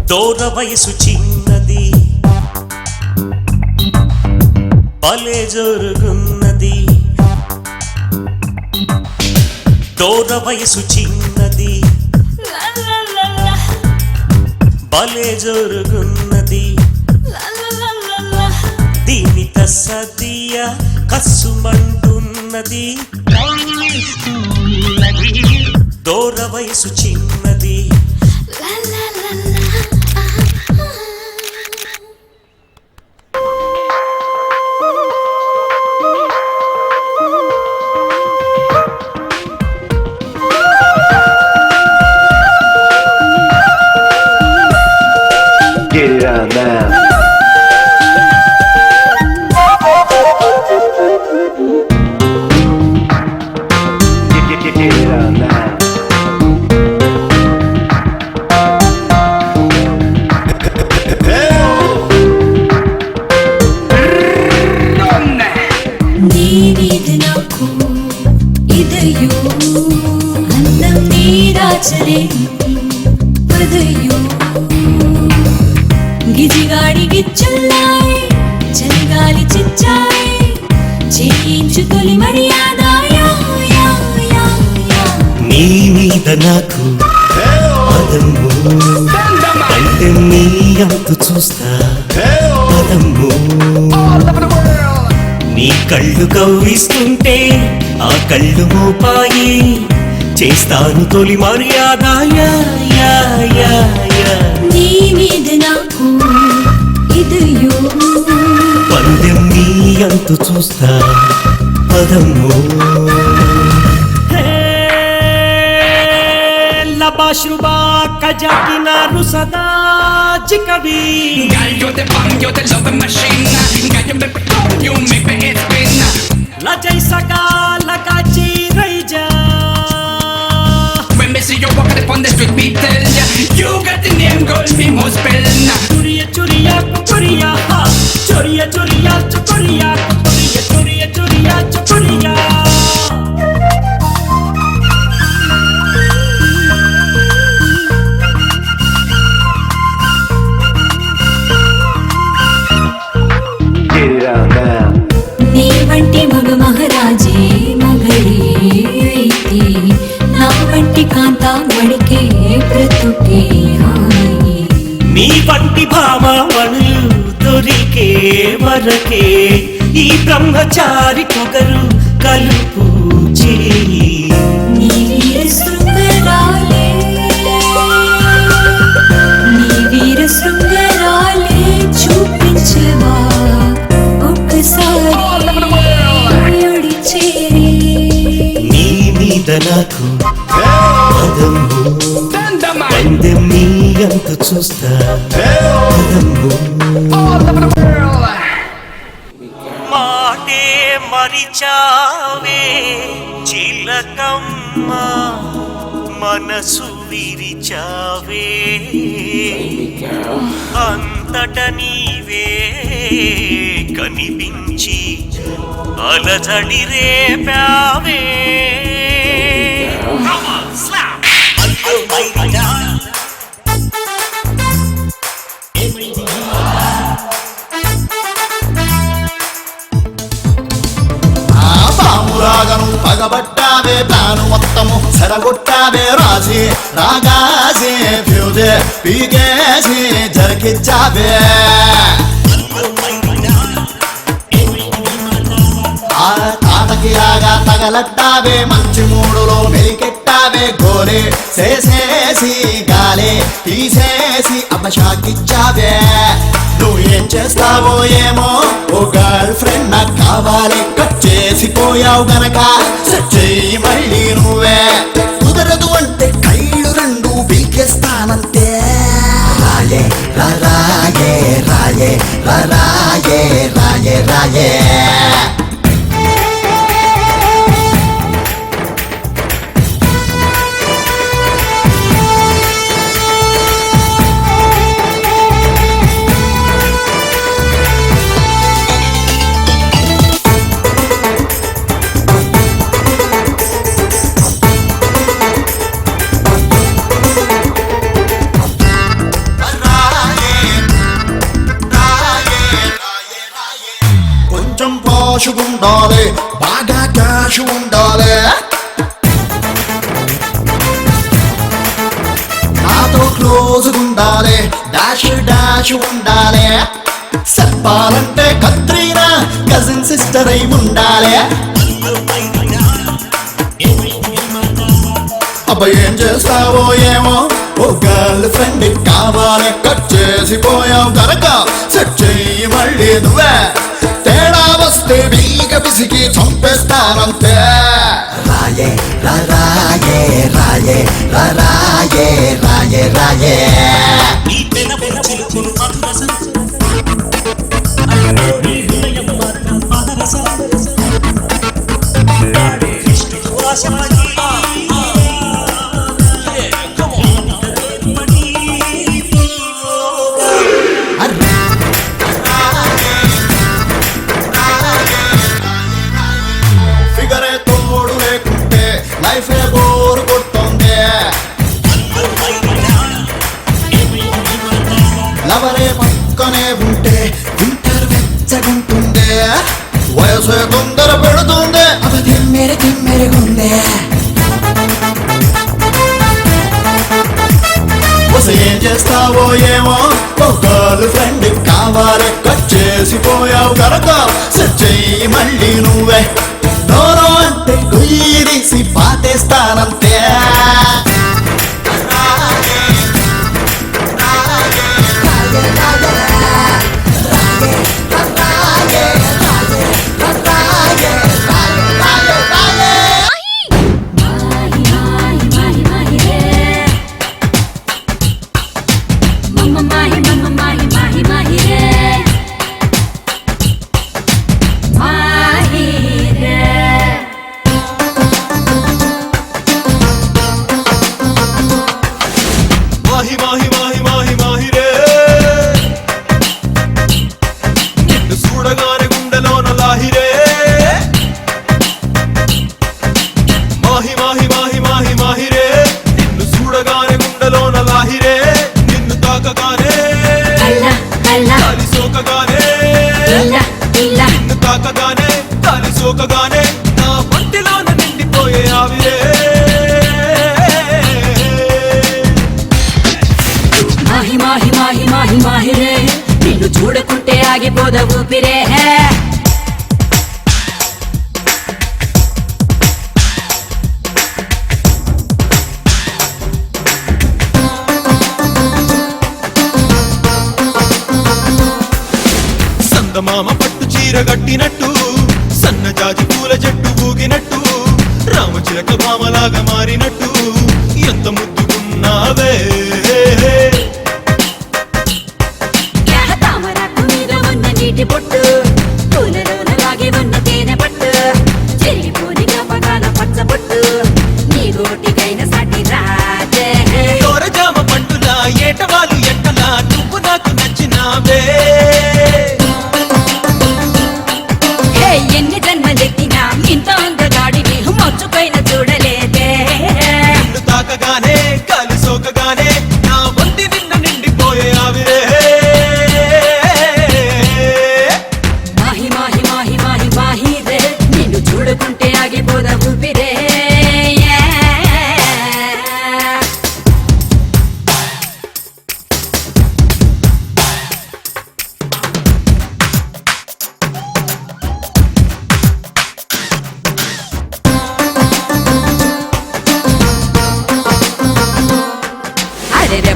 దూర వయసు చిన్నది భలే జరుగున్నది దూర వయసు చిన్నది భలే జరుగున్నది దీని తస్సదియ కస్సుమంటున్నది దూర వయసు చిన్నది Get it on now. Get it on now. నీది నాకు ఇదయో అందం నీరాచరే పదయో గిజిగాడి గిచ్చున్నాయి చలిగాలి చిచ్చాయి చేయించు తొలి మర్యాద నీ మీద నాకు పదము అంటే నీ అంతు చూస్తా పదము నీ కళ్ళు కవ్విస్తుంటే ఆ కళ్ళు మోపాయి చేస్తాను తొలి మర్యాద నీ మీద నాకు ఇదయో పందెం నీ అంతు చూస్తా పదము Bashruba kajakina rusada jikabi Girl, you're the bomb, you're the love machine. Girl, you make me go, you make me head spin. La jaisaka la kachi raija When me see you walking upon the street, me tell ya you got the name, girl, me must spell. Churiya churiya churiya ha churiya churiya churiya churiya churiya churiya churiya Get it on now. నీ వంటి మగ మహారాజే మగళే అయితే నా వంటి కాంతామణికే బ్రతుకే హాయి నీ వంటి భామవనులు దొరికే వరకే ఈ బ్రహ్మచారి పొగరు కలుపు చేయి నీ వీర శృంగరాలే నీ వీర శృంగరాలే చూపించవా ఒక్కసారి ఒడి చేరి నీ మీద నాకు పదము పందెం నీ అంత చూస్తా పదము మాటే మరిచావే చిలకమ్మ మనసు విరిచావే అంతట నీవే కనిపించి అలజడి రేపావే బామురాగను పగబట్టావే ప్లాను మొత్తము చెరగొట్టావే రాజీ రాగాజీ ఫ్యూజే పీకేసి జరికిచ్చావే ఆ తాతకి రాగా తగలట్టావే మంచి మూడులో మెలికెట్టావే గోరే చేసేసి గాలే తీసేసి అపశాకిచ్చావే నువ్వు ఏం చేస్తావో ఏమో ఓ గర్ల్ ఫ్రెండ్ నాకు కావాలి కట్ చేసిపోయావు గనక సెట్ చెయ్యి మళ్ళీ నువ్వే కుదరదు అంటే కైళ్ళు రెండు పీకేస్తానంతే రాయే రాయే రాయే రాయే రాయే రాయే ఉండాలి బాగా క్యాష్ ఉండాలి నాతో క్లోజ్ ఉండాలి డాష్ ఉండాలి చెప్పాలంటే కత్రీనా కజిన్ సిస్టర్ అయి ఉండాలి అబ్బాయి ఏం చేస్తావో ఏమో ఓ గర్ల్ ఫ్రెండ్ కావాలి కట్ చేసిపోయావు కనుక సెట్ చెయ్యి మళ్ళీ నువ్వే తేడా వస్తే బీగ పిసికి చంపేస్తానంతే రాయే రాయే రాయే రాయే రాయే రాయే ఈ పెన పెన చిలుకులు మధురసం అయ్యో నీ హృదయం మాత్రం మధురసం ఆడే కృష్ణ వాసమని ఫిగరే తోడు లేకుంటే లైఫ్ బోర్ కొడుతుంది లవరే పక్కనే ఉంటే వింటర్ వెచ్చగుంటుంది వయసు తొందర పెడుతుంది అది తిమ్మెరుగుందే ఏం చేస్తావో ఏమో ఓ గర్ల్ ఫ్రెండ్ కావాలి కట్ చేసిపోయావు కనుక సెట్ చెయ్యి మళ్ళీ నువ్వే నోరో అంటే గుయ్యి తీసి పాటేస్తానంతే సోకగానే నా ఒంటిలోన నిండిపోయే ఆవిరే మాహి మాహి మాహి మాహి మాహిరే నిన్ను చూడకుంటే ఆగిపోద ఊపిరే సందమామ పట్టు చీర గట్టినట్టు సన్నజాజి పూల జట్టు ఊగినట్టు రామచిలక భామలాగా మారినట్టు ఎంత ముద్దుకున్నావే తామరాకు మీద ఉన్న నీటి పొట్టు పూలలోన లాగి ఉన్న తేనె పట్టు చెల్లిపోని జ్ఞాపకాల పచ్చబొట్టు నీ గోటికైన సాటి రాజే జామ పండులా ఏటవాలు ఎట్టలా నువ్వు నాకు నచ్చినావే ఎన్ని జన్మలెత్తినా ఇంత అందగాడిని మచ్చుపైన చూడలేదే నిన్ను తాకగానే కాలి సోకగానే నా ఒంటి నిన్ను నిండిపోయే ఆవిరే మాహి మాహి మాహి మాహి మాహి రే నిన్ను చూడకుంటే ఆగిపోద ఊపిరే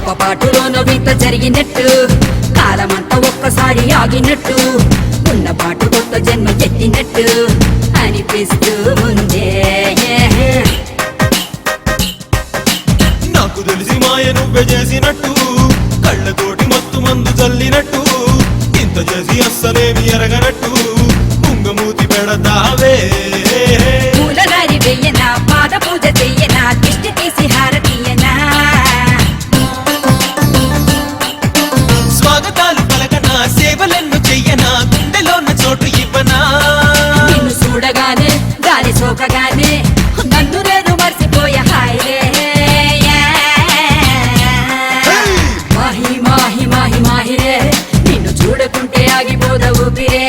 రెప్పపాటులోన వింత జరిగినట్టు కాలమంతా ఒక్కసారి ఆగినట్టు ఉన్న పాటు కొత్త జన్మ ఎత్తినట్టు అనిపిస్తూ ఉందే నాకు తెలిసి మాయ నువ్వే చేసినట్టు కళ్ళతోటి మత్తు మందు చల్లినట్టు ఇంత చేసి అస్సలేమి ఎరగనట్టు ముంగమూతి పెడతావే పూలదారి వెయ్యనా పాద పూజ చెయ్యనా దిష్టి తీసి హారతీయనా స్వాగతాలు పలకనా సేవలెన్ను చెయ్యనా గుండెలోన చోటు ఇవ్వనా నిన్ను చూడగానే గాలి సోకగానే నన్ను నేను మర్చిపోయా హాయిరే మాహి మాహి మాహి మాహిరే నిన్ను చూడకుంటే ఆగిపోద ఊపిరే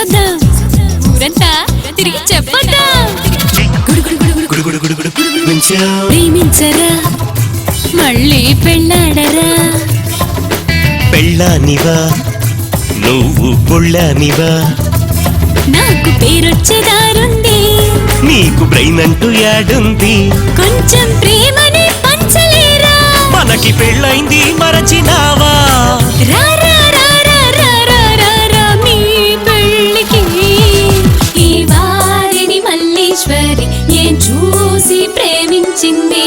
చూసొద్దాం ఊరంతా తిరిగి చెప్పొద్దాం ప్రేమించరా మళ్ళీ పెళ్ళాడరా పెళ్ళానివా నువ్వు పొళ్ళానివా నాకు పేరొచ్చేదారుంది నీకు బ్రెయిన్ అంటూ యాడుంది కొంచెం ప్రేమని పంచలేరా మనకి పెళ్ళైంది మరచినావా రా రా రా రా రా రా రా రా మీ పెళ్ళికి ఈ వారిని మల్లీశ్వరి ఏం చూసి ప్రేమించింది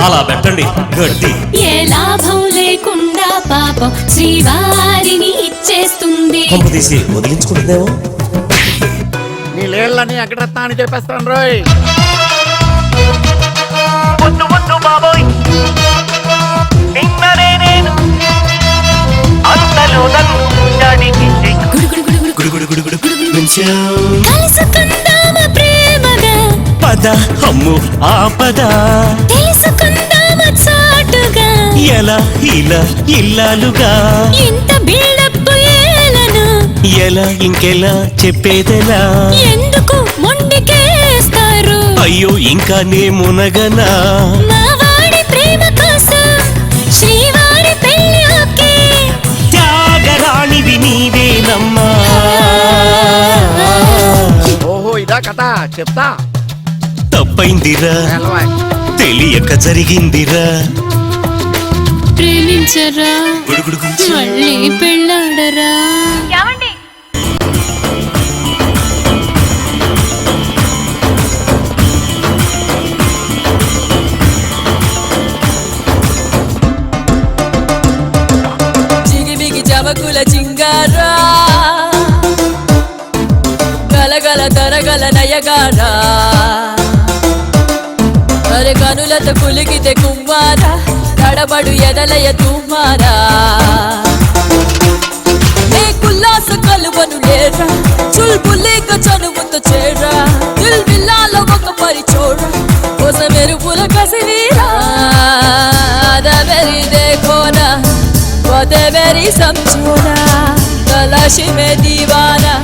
అలా పెట్టండి గడ్డి ఏ లాభం లేకుండా పాపం శ్రీవారిని ఇచ్చేస్తుంది పంపు తీసి వదిలించుకుంటుందేమో నీ లేళ్ళని అగ్రత్నా అని చెప్పేస్తాను రోయ్. కలుసుకుందామా ప్రేమగా పద అమ్ము ఆపద తెలుసుకుందామా చాటుగా ఎలా ఇలా ఇల్లాలుగా ఇంత బిల్డప్ ఏలను ఎలా ఇంకెలా చెప్పేదెలా ఎందుకు మొండికేస్తారు అయ్యో ఇంకా నే మునగనా మా వాడి ప్రేమ కోసం శ్రీవారి పెళ్లి ఓకే త్యాగరాణివి నీవేనమ్మా ఓహో ఇదా కథ చెప్తా. తప్పైందిరా ఎలవాయ్. తెలియక జరిగిందిరా ప్రేమించరా మళ్ళీ పెళ్ళాడరా చిగిమిగి చమకుల చింగారా గలగల తరగల నయగారా అరే కనులత కులికితే కుమ్మారా తడబడు ఎదలయ తుమ్మారా నే కుల్లాస కలువను లేరా చుల్బులేక చనువుతో చేరా దిల్ బిల్లాలో ఒక పరిచోరా కోస మెరుపుల కసివీరా అదవెరి దేఖోనా వదే మెరి సంచోనా తలాషి మే దీవానా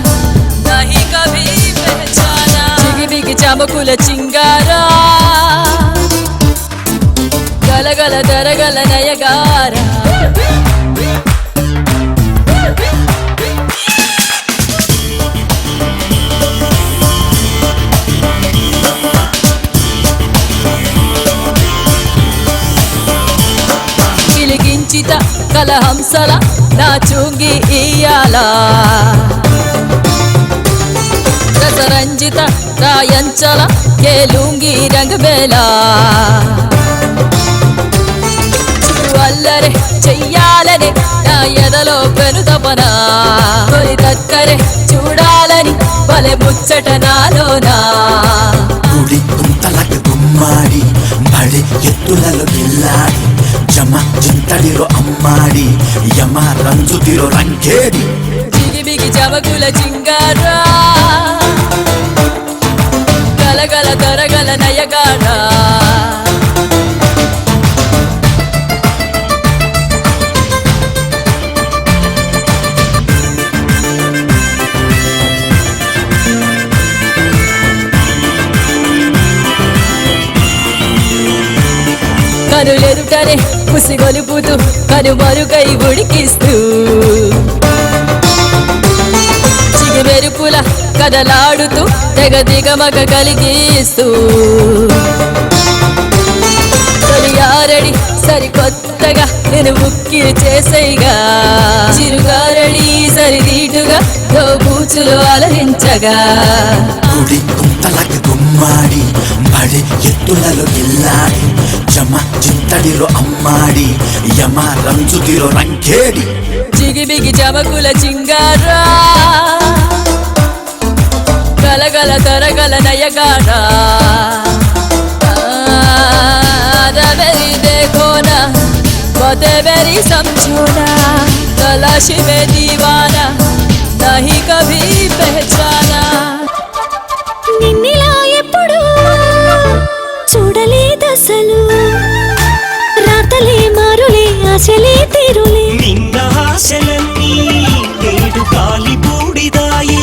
नहीं कभी पहचाना చిగిమిగి చమకుల చింగారా గలగల దరగల నయగారా కిలిగించిత కలహంసల నా చుంగి ఇయ్యాలా రసరంజిత రాయంచల కేలుంగి రంగబేలా అల్లరే చెయ్యాలని నా ఎదలో పెనుతపన తొలి దక్కరే చూడాలని భలే ముచ్చట నాలోనా గుడి తుంతలకు గుమ్మాడి బడి ఎత్తులలో గిల్లాడి జమ చింతడిలో అమ్మాడి యమ రంజుతిలో రంగేడి చిగిమిగి చమకుల చింగారా గలగల దరగల నయగారా కనులెదుటనే ముసిగొలుపుతూ కనుమరుగై ఉడికిస్తూ చిగురెరుపుల కదలాడుతూ తెగ దిగమగ కలిగిస్తూ తొలియారడి సరికొత్తగా నేను ముక్కిరి చేసేగా చిరుగారడి సరిదీటుగా దోబూచులు అలరించగా గుడి తుంతలకు గుమ్మాడి బడి ఎత్తులలో గిల్లాడి జమ చింతడిలో అమ్మాడి యమ రంజుతిలో రంగేడి చిగిమిగి చమకుల చింగారా గలగల తరగల నయగారా అదవెరి దేఖోనా వదే మెరి సంచోనా తలాషి మే దీవానా नहीं कभी पहचाना నిన్నిలా ఎప్పుడు చూడలేదసలు రాతలే మారులే ఆశలే తీరులే నిన్న ఆశలన్నీ నేడు కాలి బూడిదాయి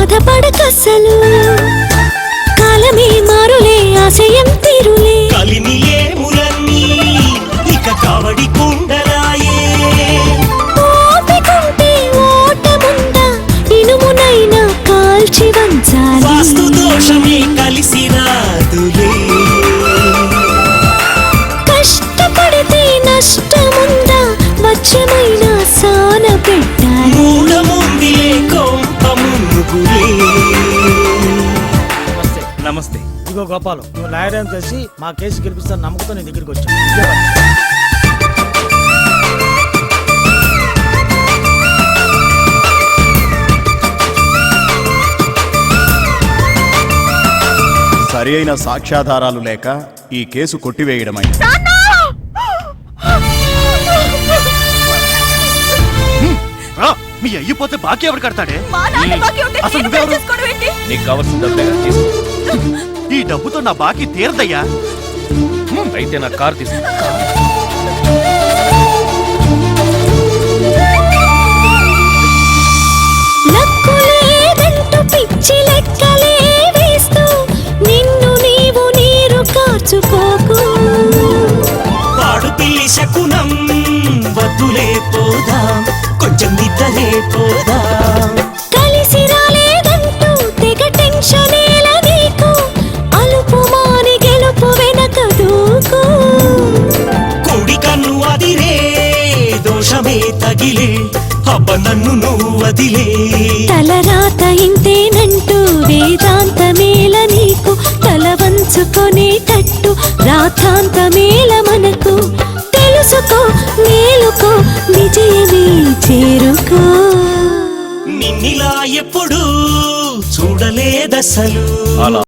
బాధపడకసలు కాలమే మారులే ఆశయం తీరులే కలిమిలేములన్నీ ఇక కావడి కుండలాయే ఓపికంటే ఓటముందా ఇనుమునైనా కాల్చి వంచాలి వాస్తు దోషమే కలిసి రాదులే కష్టపడితే నష్టముందా వచ్చమైన సాన పెట్టాలి మూలముందిలే కొంప మునుగులే నమస్తే. ఇదిగో గోపాలం, నువ్వు లాయర్ అని తెలిసి మా కేసు గెలిపిస్తాను నమ్మకంతో నీ దగ్గరికి వచ్చాను. సరి అయిన సాక్ష్యాధారాలు లేక ఈ కేసు కొట్టివేయడమైంది. మీ అయ్యిపోతే బాకీ ఎవరు కడతాడే? అసలు నువ్వెవరు? నీకు కావాల్సిన ఈ డబ్బుతో నా బాకీ తీరదయ్యా. అయితే నా కార్ తీసు. లక్కులేదంటూ పిచ్చి లెక్కలే వేస్తూ నిన్ను నీవు నీరు కార్చుకోకు పాడు పిల్లి శకునం వద్దులే పోదాం కొంచెం నిద్రలే పోదాం కలిసి రాలేదంటూ తెగ టెన్షనేల నీకు అలుపు మాని గెలుపు వెనక దూకు కుడి కన్ను అదిరే దోషమే తగిలే అబ్బ నన్ను నువ్వు వదిలే తలరాత ఇంతేనంటూ వేదాంతమేల నీకు తల వంచుకొనేటట్టు రాతాంతమేల మనకు తెలుసుకో మేలుకో విజయమే చేరుకో నిన్నిలా ఎప్పుడు చూడలేదసలు